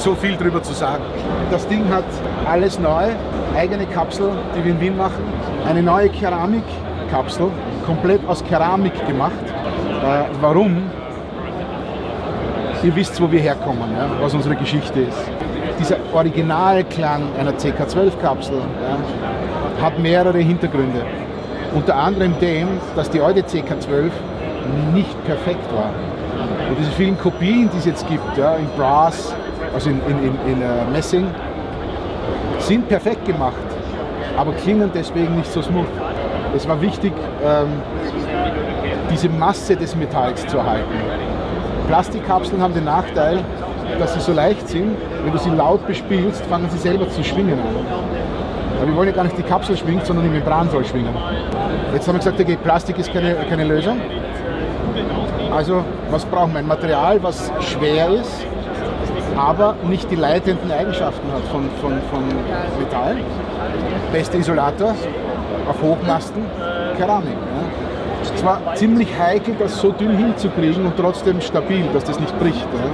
so viel drüber zu sagen. Das Ding hat alles neu, eigene Kapsel, die wir in Wien machen, eine neue Keramikkapsel, komplett aus Keramik gemacht. Warum? Ihr wisst, wo wir herkommen, ja, was unsere Geschichte ist. Dieser Originalklang einer CK12-Kapsel hat mehrere Hintergründe. Unter anderem dem, dass die alte CK12 nicht perfekt war. Und diese vielen Kopien, die es jetzt gibt, ja, in Brass, also in Messing, sind perfekt gemacht, aber klingen deswegen nicht so smooth. Es war wichtig, diese Masse des Metalls zu erhalten. Plastikkapseln haben den Nachteil, dass sie so leicht sind, wenn du sie laut bespielst, fangen sie selber zu schwingen an. Aber wir wollen ja gar nicht die Kapsel schwingen, sondern die Membran soll schwingen. Jetzt haben wir gesagt, okay, Plastik ist keine Lösung. Also was brauchen wir? Ein Material, was schwer ist, aber nicht die leitenden Eigenschaften hat von Metall. Beste Isolator auf Hochmasten, Keramik. Ja. Es ist zwar ziemlich heikel, das so dünn hinzukriegen und trotzdem stabil, dass das nicht bricht. Ja.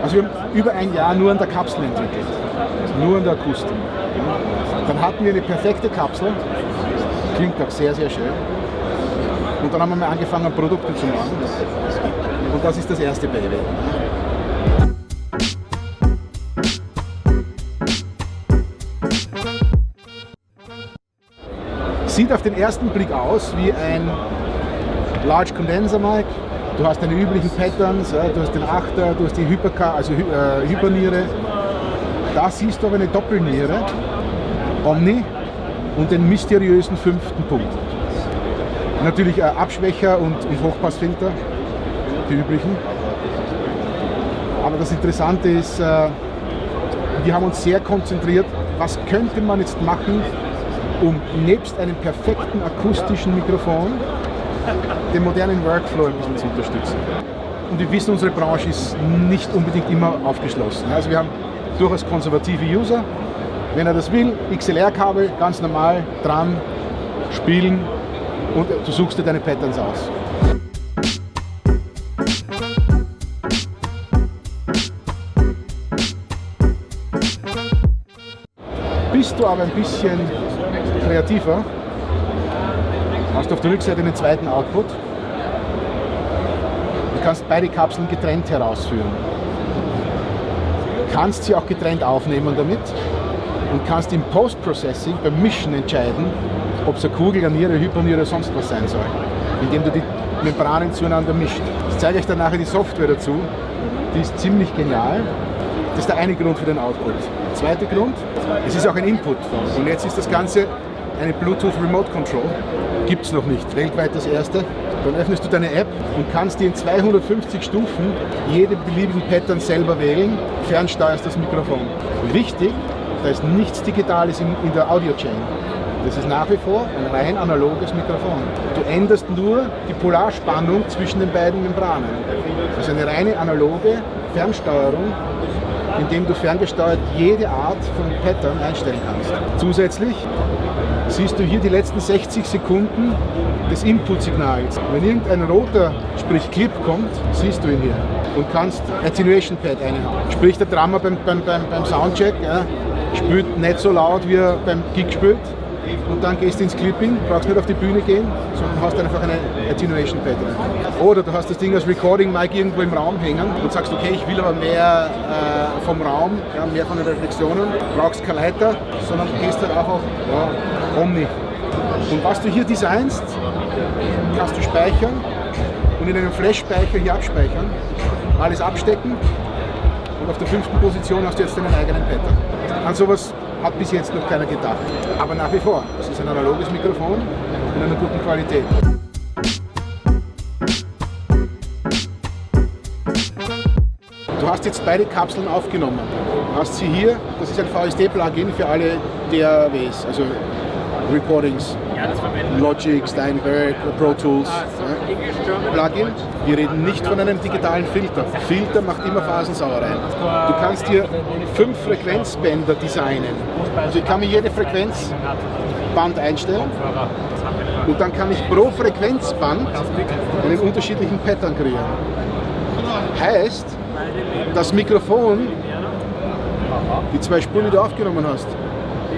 Also wir haben über ein Jahr nur an der Kapsel entwickelt, nur an der Akustik. Ja. Dann hatten wir eine perfekte Kapsel, klingt auch sehr, sehr schön. Und dann haben wir mal angefangen, Produkte zu machen. Und das ist das erste Baby. Sieht auf den ersten Blick aus wie ein Large Condenser Mic. Du hast deine üblichen Patterns, ja, du hast den Achter, du hast die Hyperniere. Da siehst du aber eine Doppelniere, Omni und den mysteriösen 5. Punkt. Natürlich Abschwächer und Hochpassfilter, die üblichen. Aber das Interessante ist, wir haben uns sehr konzentriert, was könnte man jetzt machen, um nebst einem perfekten akustischen Mikrofon den modernen Workflow ein bisschen zu unterstützen. Und wir wissen, unsere Branche ist nicht unbedingt immer aufgeschlossen. Also wir haben durchaus konservative User. Wenn er das will, XLR-Kabel, ganz normal, dran, spielen und du suchst dir deine Patterns aus. Bist du aber ein bisschen kreativer, hast du auf der Rückseite einen zweiten Output. Du kannst beide Kapseln getrennt herausführen. Kannst sie auch getrennt aufnehmen damit und kannst im Post-Processing beim Mischen entscheiden, ob es eine Kugel, eine Niere, Hyperniere oder sonst was sein soll, indem du die Membranen zueinander mischt. Ich zeige euch dann nachher die Software dazu, die ist ziemlich genial. Das ist der eine Grund für den Output. Der zweite Grund, es ist auch ein Input. Und jetzt ist das Ganze eine Bluetooth Remote Control. Gibt es noch nicht, weltweit das erste. Dann öffnest du deine App und kannst dir in 250 Stufen jeden beliebigen Pattern selber wählen, fernsteuerst das Mikrofon. Wichtig, da ist nichts Digitales in der Audio-Chain. Das ist nach wie vor ein rein analoges Mikrofon. Du änderst nur die Polarspannung zwischen den beiden Membranen. Also eine reine analoge Fernsteuerung, indem du ferngesteuert jede Art von Pattern einstellen kannst. Zusätzlich siehst du hier die letzten 60 Sekunden des Input-Signals. Wenn irgendein roter, sprich Clip kommt, siehst du ihn hier und kannst Attenuation Pad einhauen. Sprich der Drummer beim Soundcheck, ja, spielt nicht so laut, wie er beim Gig spielt. Und dann gehst du ins Clipping, brauchst nicht auf die Bühne gehen, sondern hast einfach eine Attenuation Pad. Oder du hast das Ding als Recording Mic irgendwo im Raum hängen und sagst, okay, ich will aber mehr vom Raum, ja, mehr von den Reflexionen, brauchst keine Leiter, sondern gehst halt einfach Omni. Und was du hier designst, kannst du speichern und in einem Flash-Speicher hier abspeichern, alles abstecken und auf der 5. Position hast du jetzt deinen eigenen Pattern. An sowas hat bis jetzt noch keiner gedacht. Aber nach wie vor, es ist ein analoges Mikrofon in einer guten Qualität. Du hast jetzt beide Kapseln aufgenommen. Du hast sie hier, das ist ein VST-Plugin für alle DAWs, also Recordings, Logic, Steinberg, Pro Tools. Plugin. Wir reden nicht von einem digitalen Filter. Filter macht immer Phasensauerei. Du kannst hier 5 Frequenzbänder designen. Also ich kann mir jede Frequenzband einstellen und dann kann ich pro Frequenzband einen unterschiedlichen Pattern kreieren. Heißt, Das Mikrofon, die 2 Spuren, die du aufgenommen hast,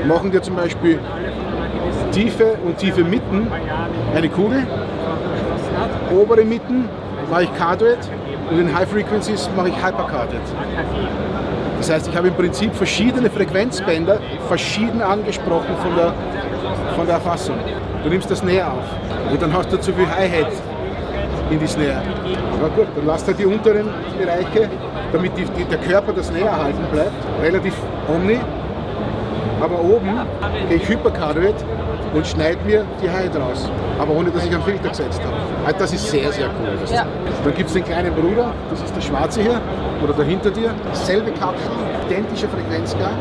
machen dir zum Beispiel Tiefe und tiefe Mitten eine Kugel, obere Mitten mache ich Cardioid und in High Frequencies mache ich Hypercardioid. Das heißt, ich habe im Prinzip verschiedene Frequenzbänder verschieden angesprochen von der Erfassung. Du nimmst das Snare auf und dann hast du zu viel Hi-Hat in die Snare. Na gut, dann lass halt die unteren Bereiche, damit der Körper das Snare erhalten bleibt, relativ omni. Aber oben gehe ich Hypercardioid und schneide mir die Hi-Hat raus. Aber ohne, dass ich einen Filter gesetzt habe. Also das ist sehr, sehr cool. Ja. Dann gibt es den kleinen Bruder, das ist der schwarze hier, oder da hinter dir. Selbe Kapsel, identische Frequenzgang,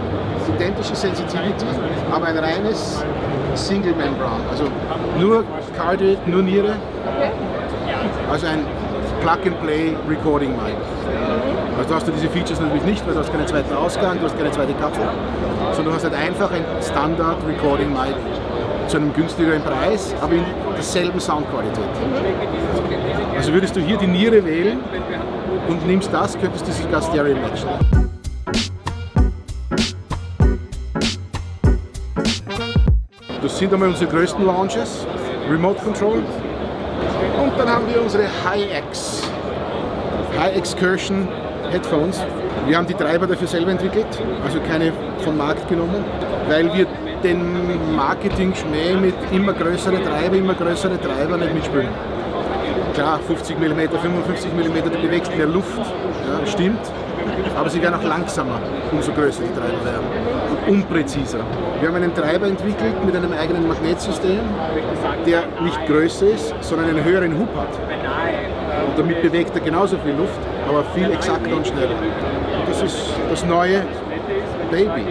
identische Sensitivity, aber ein reines Single Membran. Also nur Cardioid, nur Niere. Also ein Plug-and-Play Recording Mic. Also da hast du diese Features natürlich nicht, weil du hast keinen zweiten Ausgang, du hast keine zweite Kapsel, sondern du hast halt einfach ein Standard Recording Mic zu einem günstigeren Preis, aber in derselben Soundqualität. Also würdest du hier die Niere wählen und nimmst das, könntest du sogar Stereo matchen. Das sind einmal unsere größten Launches, Remote Control. Und dann haben wir unsere Hi-X, High Excursion Headphones. Wir haben die Treiber dafür selber entwickelt, also keine vom Markt genommen, weil wir den Marketing-Schmäh mit immer größere Treiber nicht mitspielen. Klar, 50 mm, 55 mm, du bewegst mehr Luft, ja, stimmt, aber sie werden auch langsamer, umso größer die Treiber werden und unpräziser. Wir haben einen Treiber entwickelt mit einem eigenen Magnetsystem, der nicht größer ist, sondern einen höheren Hub hat. Und damit bewegt er genauso viel Luft, aber viel exakter und schneller. Und das ist das neue Baby.